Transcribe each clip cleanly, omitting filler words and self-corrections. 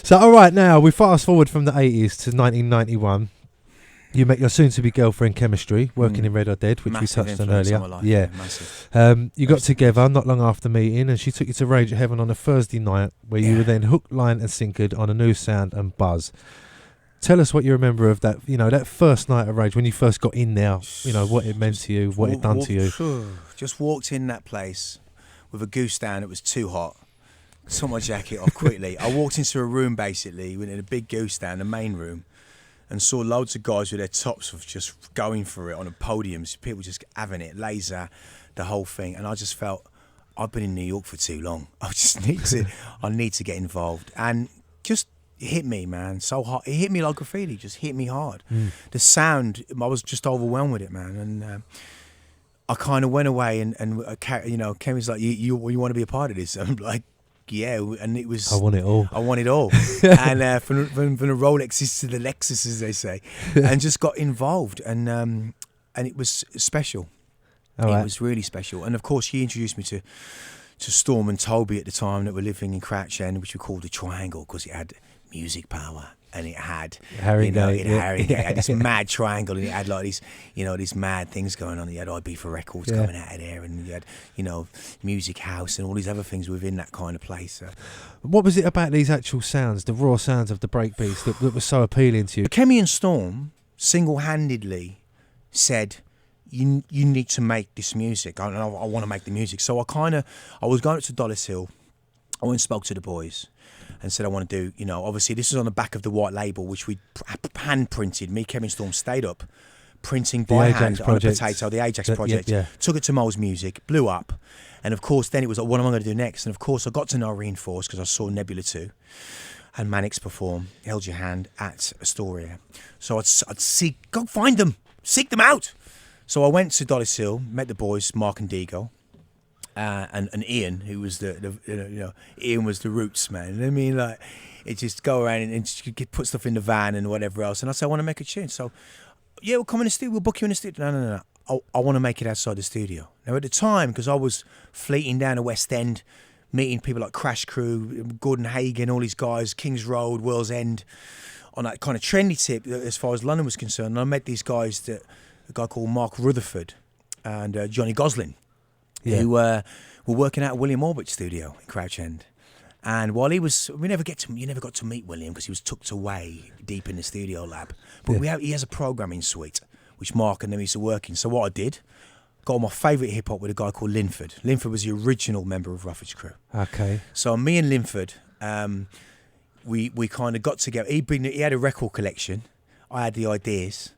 So, all right, now we fast forward from the 80s to 1991. You met your soon-to-be girlfriend, Chemistry, working in Red or Dead, which Massive we touched on influence earlier. on my life, massive. You got together not long after meeting, and she took you to Rage at Heaven on a Thursday night, where you were then hook, line, and sinkered on a new sound and buzz. Tell us what you remember of that. You know, that first night of Rage when you first got in there. You know what it meant to you, what it done to you. Just walked in that place with a goose down. It was too hot. Took my jacket off quickly. I walked into a room basically, went in a big goose down, the main room. And saw loads of guys with their tops of just going for it on a podium. So people just having it, laser, the whole thing. And I just felt, I've been in New York for too long. I need to get involved. And just hit me, man, so hard. It hit me like graffiti, just hit me hard. The sound, I was just overwhelmed with it, man. And I kind of went away and you know, Kemi's like, you want to be a part of this? I'm like, yeah, and it was... I want it all. I want it all. And from the Rolexes to the Lexus, as they say. And just got involved. And it was special. It was really special. And, of course, she introduced me to Storm and Toby at the time that were living in Crouch End, which we called the Triangle, because it had music power. And it had Harringay, it had this mad triangle, and it had like these, you know, these mad things going on. You had IB for Records coming out of there, and you had, you know, Music House and all these other things within that kind of place. So. What was it about these actual sounds, the raw sounds of the breakbeats that was so appealing to you? Kemi and Storm single-handedly said, you need to make this music. I want to make the music. So I was going up to Dollis Hill. I went and spoke to the boys and said I want to do, you know, obviously this is on the back of the white label, which we hand printed. Me, Kevin Storm stayed up printing by hand on a potato, the Ajax project. Took it to Mo's Music, blew up. And of course, then it was like, what am I going to do next? And of course, I got to know Reinforced because I saw Nebula 2 and Mannix perform Held Your Hand at Astoria. So I'd go find them, seek them out. So I went to Dollis Hill, met the boys, Mark and Digo. And Ian, who was Ian was the roots man. I mean, like, it just go around and just put stuff in the van and whatever else. And I said, I want to make a tune. So, yeah, we'll come in the studio. We'll book you in the studio. No. I want to make it outside the studio. Now, at the time, because I was fleeting down the West End, meeting people like Crash Crew, Gordon Hagen, all these guys, Kings Road, World's End, on that kind of trendy tip as far as London was concerned. And I met these guys, a guy called Mark Rutherford and Johnny Goslin. Who were working out at William Orbit's studio in Crouch End. And while you never got to meet William because he was tucked away deep in the studio lab. But he has a programming suite, which Mark and them used to work in. So what I did, got on my favourite hip-hop with a guy called Linford. Linford was the original member of Roughage Crew. Okay. So me and Linford, we kind of got together. He had a record collection. I had the ideas.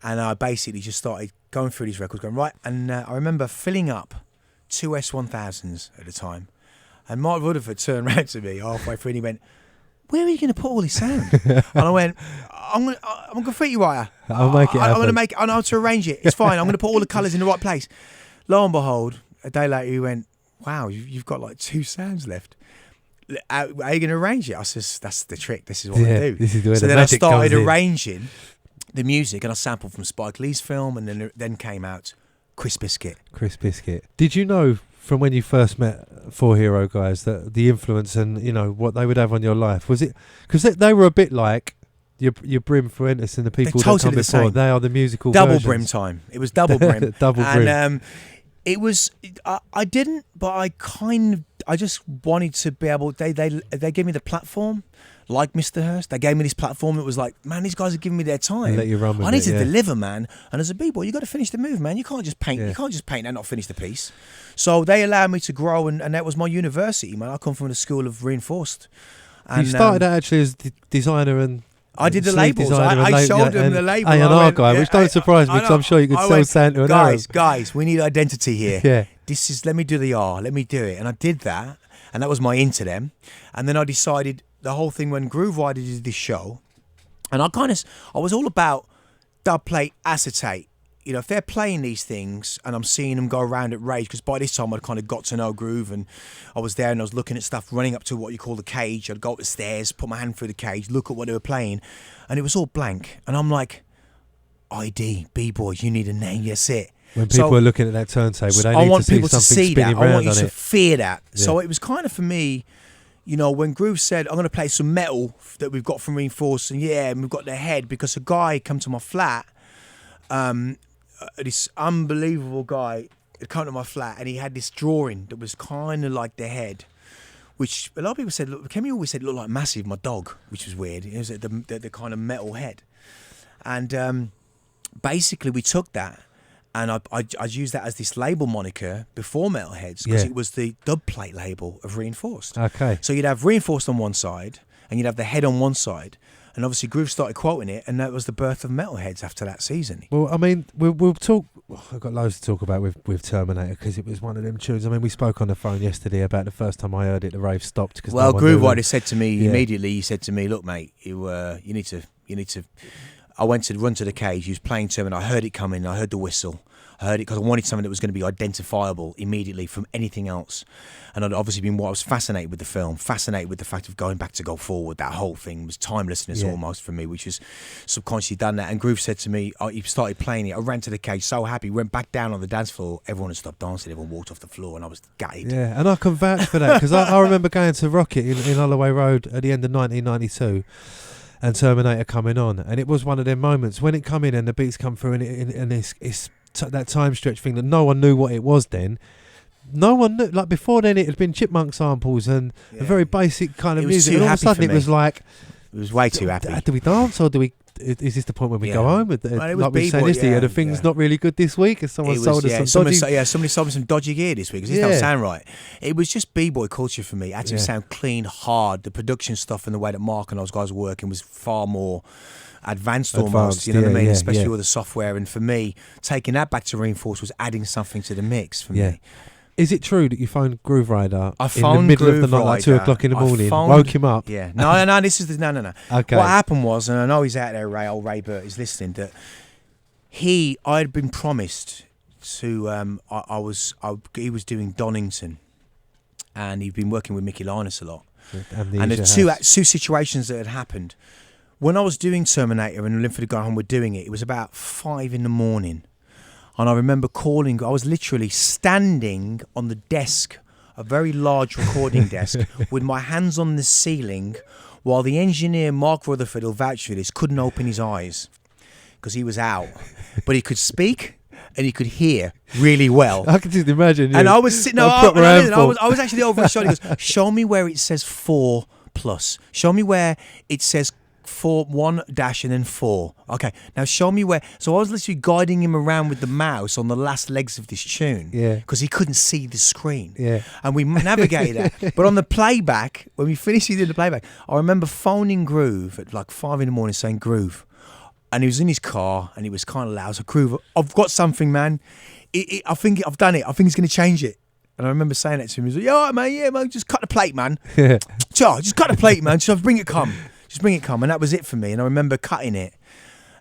And I basically just started going through these records, going, right. And I remember filling up 2 S1000s at the time, and Mark Rutherford turned around to me halfway through and he went, where are you going to put all this sound? And I went, I'm a graffiti writer. I'll make it happen. I'm going to make it, I know how to arrange it. It's fine. I'm going to put all the colours in the right place. Lo and behold, a day later he went, wow, you've got like 2 sounds left. How are you going to arrange it? I said, that's the trick. This is what I do. This is the way so the then I magic started comes in. arranging the music, and I sampled from Spike Lee's film, and then came out Chris Biscuit. Did you know from when you first met Four Hero guys that the influence and, you know, what they would have on your life, was it because they were a bit like your Brim Fuentes and the people that come before? They are the musical double versions. Brim time. It was double Brim. Double Brim. And it was I didn't, but I just wanted to be able. They gave me the platform. Like Mr. Hurst, they gave me this platform that was like, man, these guys are giving me their time. Let you run with I need it, to deliver, man. And as a b-boy, you got to finish the move, man. You can't just paint. You can't just paint and not finish the piece. So they allowed me to grow, and that was my university, man. I come from the school of Reinforced. And you started out actually as designer and. I did the labels. I showed them the label. A&R guy, which don't surprise me because I'm sure you could sell Santa and Arab. Guys, we need identity here. Yeah. Let me do the R. Let me do it. And I did that, and that was my into them. And then I decided. The whole thing when Groove Rider did this show, and I was all about dub plate, acetate. You know, if they're playing these things and I'm seeing them go around at Rage, because by this time I'd kind of got to know Groove, and I was there and I was looking at stuff, running up to what you call the cage. I'd go up the stairs, put my hand through the cage, look at what they were playing, and it was all blank. And I'm like, ID, B-boys, you need a name, that's it. When people are looking at that turntable, they I need want to see people something to see spinning that. I want round you on to it. fear that. Yeah. So it was kind of for me, when Groove said, I'm going to play some metal that we've got from Reinforced, and we've got the head, because a guy come to my flat, this unbelievable guy had come to my flat, and he had this drawing that was kind of like the head, which a lot of people said, look, Kemi always said it looked like Massive, my dog, which was weird. It was the kind of metal head. And basically we took that, and I used that as this label moniker before Metalheads, because it was the dub plate label of Reinforced. Okay. So you'd have Reinforced on one side, and you'd have the head on one side. And obviously Groove started quoting it, and that was the birth of Metalheads after that season. Well, I mean, we'll talk. I've got loads to talk about with Terminator, because it was one of them tunes. I mean, we spoke on the phone yesterday about the first time I heard it, the rave stopped. Cause well, Groove Rider said to me immediately, he said to me, look, mate, you need to... I went to run to the cage, he was playing Terminator, I heard it coming, I heard the whistle. I heard it because I wanted something that was going to be identifiable immediately from anything else. And I'd obviously been, I was fascinated with the film, fascinated with the fact of going back to go forward. That whole thing was timelessness almost for me, which was subconsciously done that. And Groove said to me, he started playing it. I ran to the cage so happy, went back down on the dance floor. Everyone had stopped dancing, everyone walked off the floor, and I was gutted. Yeah, and I can vouch for that, because I remember going to Rocket in Holloway Road at the end of 1992. And Terminator coming on, and it was one of them moments when it come in and the beats come through, and it's that time stretch thing that no one knew what it was then. No one knew. Like before then, it had been chipmunk samples and a very basic kind of music. And all of a sudden, it was like, it was way too happy. Do we dance, or do we? Is this the point when we go home? Like we said yesterday, the thing's not really good this week. If someone sold us some dodgy... somebody sold me some dodgy gear this week, because this don't sound right. It was just b-boy culture for me. It had to sound clean, hard. The production stuff and the way that Mark and those guys were working was far more advanced almost, you know what I mean? Especially with the software. And for me, taking that back to Reinforce was adding something to the mix for me. Is it true that you phoned Groove Rider in the middle of the night, like 2 o'clock in the morning, woke him up? Yeah. No, this is the... No. Okay. What happened was, and I know he's out there, old Ray Burt is listening, that I'd been promised to... he was doing Donington, and he'd been working with Mickey Linus a lot. And the two situations that had happened. When I was doing Terminator and Linford and Graham were doing it, it was about 5 a.m. And I remember calling, I was literally standing on the desk, a very large recording desk, with my hands on the ceiling, while the engineer, Mark Rutherford, will vouch for this, couldn't open his eyes because he was out. But he could speak and he could hear really well. I can just imagine. And I was sitting, I was actually over his shoulder. He goes, show me where it says 4+. Show me where it says 1 dash and then 4. Okay, now show me where. So I was literally guiding him around with the mouse on the last legs of this tune, because he couldn't see the screen. And we navigated that. But on the playback, when we finished doing the playback, I remember phoning Groove at like 5 a.m. saying, Groove, and he was in his car and he was kind of loud. So Groove, I've got something, man. I think I've done it. I think it's going to change it. And I remember saying that to him. He was like, all right, man, just cut the plate, man. Just cut the plate, man. Just bring it come. Just bring it come. And that was it for me. And I remember cutting it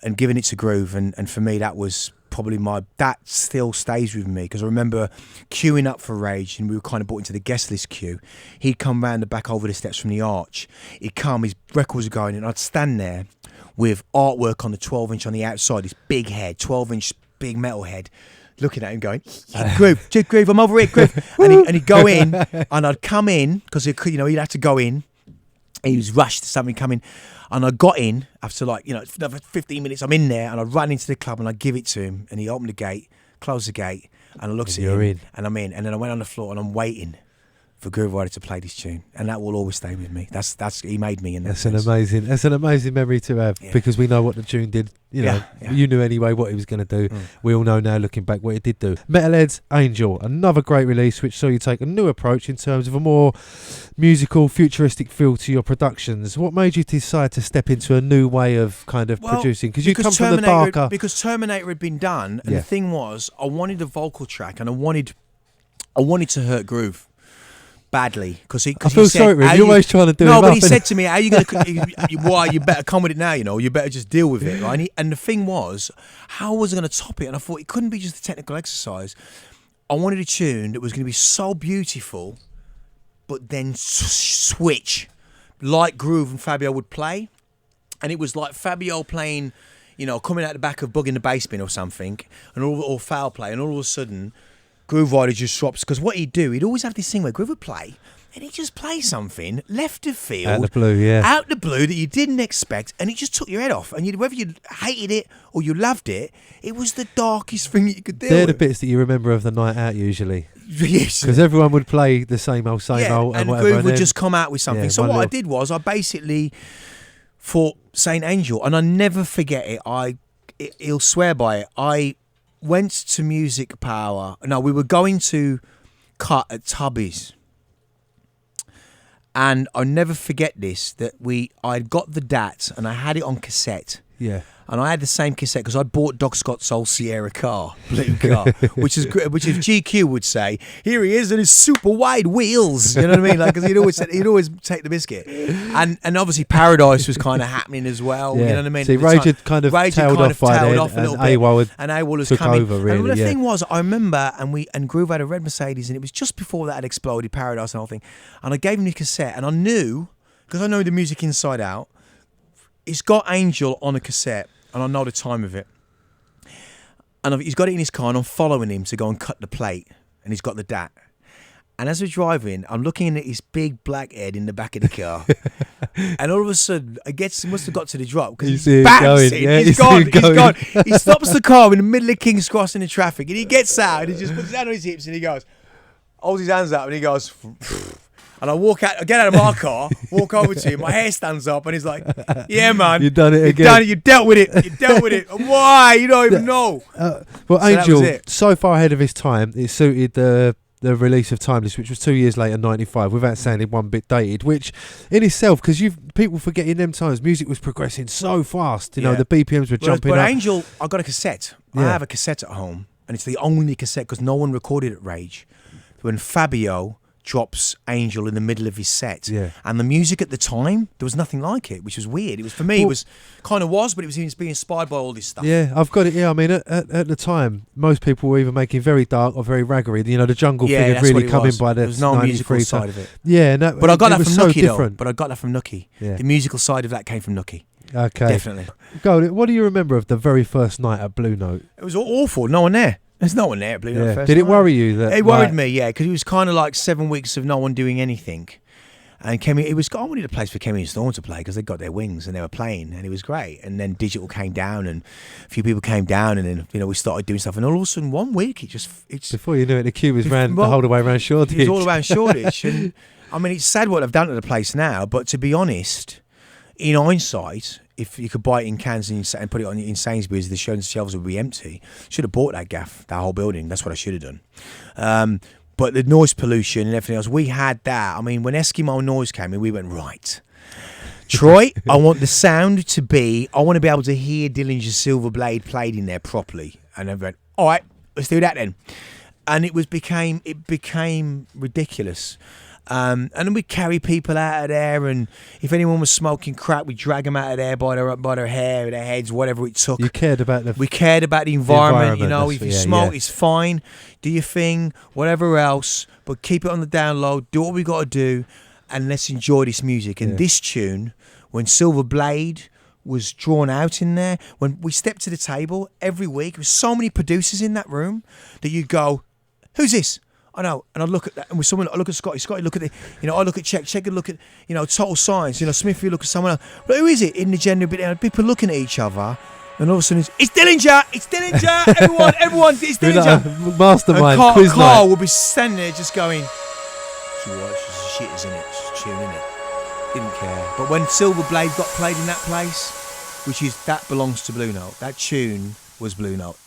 and giving it to Groove. And for me, that was probably that still stays with me. Because I remember queuing up for Rage, and we were kind of brought into the guest list queue. He'd come round the back over the steps from the arch. He'd come, his records were going, and I'd stand there with artwork on the 12-inch on the outside, this big head, 12-inch big metal head, looking at him going, Groove, I'm over here, Groove. And he'd go in, and I'd come in, because he'd have to go in. He was rushed to something coming, and I got in after another 15 minutes. I'm in there, and I run into the club and I give it to him, and he opened the gate, closed the gate, and I looked at him, and I'm in, and then I went on the floor and I'm waiting for Groove Rider to play this tune, and that will always stay with me. That's he made me. That's an amazing memory to have, because we know what the tune did. You knew anyway what he was going to do. We all know now, looking back, what it did do. Metalhead's Angel, another great release, which saw you take a new approach in terms of a more musical, futuristic feel to your productions. What made you decide to step into a new way of kind of producing? Because you come from the darker. Because Terminator had been done, and the thing was, I wanted a vocal track, and I wanted to hurt Groove badly, because I feel sorry, really. You're always trying to do it. No, but he said to me, "How are you going to? Why? You better come with it now. You better just deal with it, right?" And the thing was, how was I going to top it? And I thought it couldn't be just a technical exercise. I wanted a tune that was going to be so beautiful, but then switch like Groove and Fabio would play, and it was like Fabio playing, coming out the back of Bug in the Basement or something, or foul play, and all of a sudden Groove Rider just swaps, because what he'd do, he'd always have this thing where Groove would play and he just played something left of field, Out the blue, yeah. out the blue that you didn't expect, and it just took your head off. And whether you hated it or you loved it, it was the darkest thing you could do. They're the bits that you remember of the night out usually. Yes. Because everyone would play the same old, and and whatever. Groove would then, just come out with something. So what I did was I basically thought Saint Angel, and I never forget it. He'll swear by it. I went to Music Power. No, we were going to cut at Tubby's. And I'll never forget this, that I'd got the DAT and I had it on cassette. Yeah. And I had the same cassette because I bought Doc Scott's old Sierra car, blue car, which if GQ would say, here he is and his super wide wheels. You know what I mean? Like, because he'd always take the biscuit. And obviously Paradise was kind of happening as well. Yeah. You know what I mean? See, Rage had kind of tailed off by then, and AWOL was took coming. over, really. And the thing was, I remember, and Groove had a red Mercedes, and it was just before that had exploded, Paradise and the whole thing. And I gave him the cassette, and I knew, because I know the music inside out, it's got Angel on a cassette, and I know the time of it. And he's got it in his car, and I'm following him to go and cut the plate, and he's got the DAT. And as we're driving, I'm looking at his big black head in the back of the car. And all of a sudden, he must have got to the drop, because he's bouncing. Yeah, he's gone. He stops the car in the middle of King's Cross in the traffic, and he gets out, and he just puts his hand on his hips, and he goes, holds his hands up, and he goes... And I get out of my car, walk over to him, my hair stands up, and he's like, yeah, man. You've done it again. You dealt with it. And why? You don't even know. Well, So Angel, so far ahead of his time, it suited the release of Timeless, which was 2 years later, 95, without sounding one bit dated, which in itself, because people forget in them times, music was progressing so fast. You know, the BPMs were jumping up. But Angel, I got a cassette. I have a cassette at home, and it's the only cassette, because no one recorded at Rage. When Fabio drops Angel in the middle of his set, and the music at the time, there was nothing like it, which was weird. It was, for me, it was kind of but it was being inspired by all this stuff. Yeah, I've got it. Yeah, I mean, at the time, most people were either making very dark or very raggery. You know, the jungle thing had really come in by the. There was no musical side of it. Yeah, but I got that from Nookie, though. But I got that from Nookie. Yeah. The musical side of that came from Nookie. Okay, definitely. Goldie, what do you remember of the very first night at Blue Note? It was awful. No one there. There's no one there at Blue Note first. Did it worry you? It worried me, yeah, because it was kind of like 7 weeks of no one doing anything. And I wanted a place for Kemi and Storm to play, because they got their wings and they were playing, and it was great. And then Digital came down, and a few people came down, and then we started doing stuff. And all of a sudden, 1 week, it's before you knew it, the queue was the whole way around Shoreditch. It was all around Shoreditch, and I mean, it's sad what they've done to the place now. But to be honest, in hindsight, if you could buy it in cans and put it on in Sainsbury's, the shelves would be empty. Should have bought that gaff, that whole building. That's what I should have done. But the noise pollution and everything else, we had that. I mean, when Eskimo Noise came in, we went, right, Troy, I want the sound to be, I want to be able to hear Dillinger's Silver Blade played in there properly. And I went, all right, let's do that then. And it became ridiculous. And then we'd carry people out of there, and if anyone was smoking crack, we'd drag them out of there by their hair, their heads, whatever it took. We cared about the environment. You know, if you smoke, it's fine. Do your thing, whatever else, but keep it on the down low. Do what we got to do, and let's enjoy this music. And this tune, when Silver Blade was drawn out in there, when we stepped to the table every week, there was so many producers in that room that you go, "Who's this?" I know, and I look at that, and with someone, I look at Scotty look at I look at Check would look at, Total Science, Smith, you look at someone else. But who is it in the gender bit? People looking at each other, and all of a sudden it's Dillinger, everyone, it's Dillinger. Like mastermind, and quiz Carl night. will be standing there just going, "She's shit, isn't it? She's tuning it." Didn't care. But when Silver Blade got played in that place, that belongs to Blue Note. That tune was Blue Note.